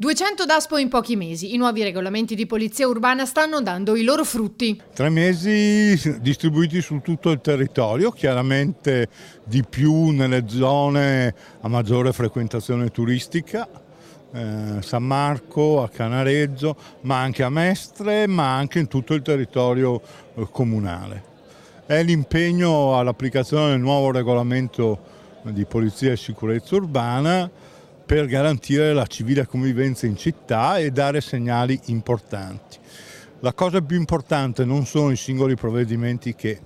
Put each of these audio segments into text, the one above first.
200 DASPO in pochi mesi. I nuovi regolamenti di polizia urbana stanno dando i loro frutti. 3 mesi distribuiti su tutto il territorio, chiaramente di più nelle zone a maggiore frequentazione turistica, San Marco, a Canareggio, ma anche a Mestre, ma anche in tutto il territorio comunale. È l'impegno all'applicazione del nuovo regolamento di polizia e sicurezza urbana per garantire la civile convivenza in città e dare segnali importanti. La cosa più importante non sono i singoli provvedimenti che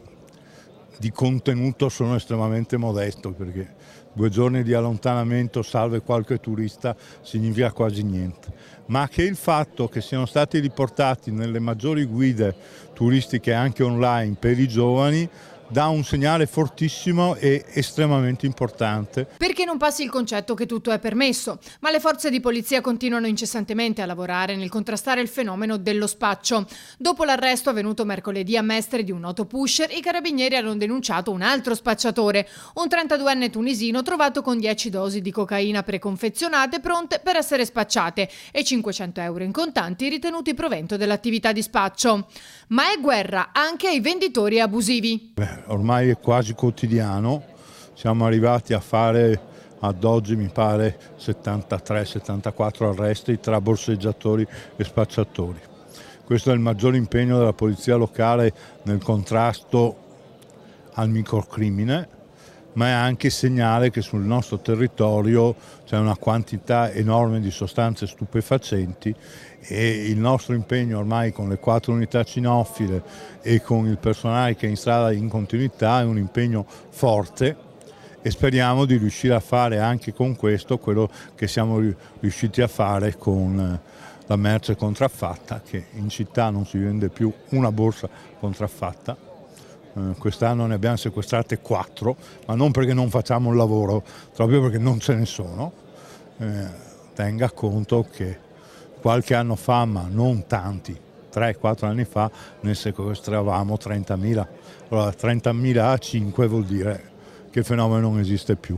di contenuto sono estremamente modesto, perché 2 giorni di allontanamento salve qualche turista significa quasi niente, ma che il fatto che siano stati riportati nelle maggiori guide turistiche anche online per i giovani dà un segnale fortissimo e estremamente importante. Perché non passi il concetto che tutto è permesso, ma le forze di polizia continuano incessantemente a lavorare nel contrastare il fenomeno dello spaccio. Dopo l'arresto avvenuto mercoledì a Mestre di un noto pusher, i carabinieri hanno denunciato un altro spacciatore, un 32enne tunisino trovato con 10 dosi di cocaina preconfezionate pronte per essere spacciate e 500 euro in contanti ritenuti provento dell'attività di spaccio. Ma è guerra anche ai venditori abusivi. Ormai è quasi quotidiano, siamo arrivati a fare ad oggi mi pare 73-74 arresti tra borseggiatori e spacciatori. Questo è il maggiore impegno della polizia locale nel contrasto al microcrimine, ma è anche segnale che sul nostro territorio c'è una quantità enorme di sostanze stupefacenti e il nostro impegno ormai con le 4 unità cinofile e con il personale che è in strada in continuità è un impegno forte e speriamo di riuscire a fare anche con questo quello che siamo riusciti a fare con la merce contraffatta, che in città non si vende più una borsa contraffatta. Quest'anno ne abbiamo sequestrate 4, ma non perché non facciamo il lavoro, proprio perché non ce ne sono. Tenga conto che qualche anno fa, ma non tanti, 3-4 anni fa, ne sequestravamo 30.000. Allora 30.000 a 5 vuol dire che il fenomeno non esiste più.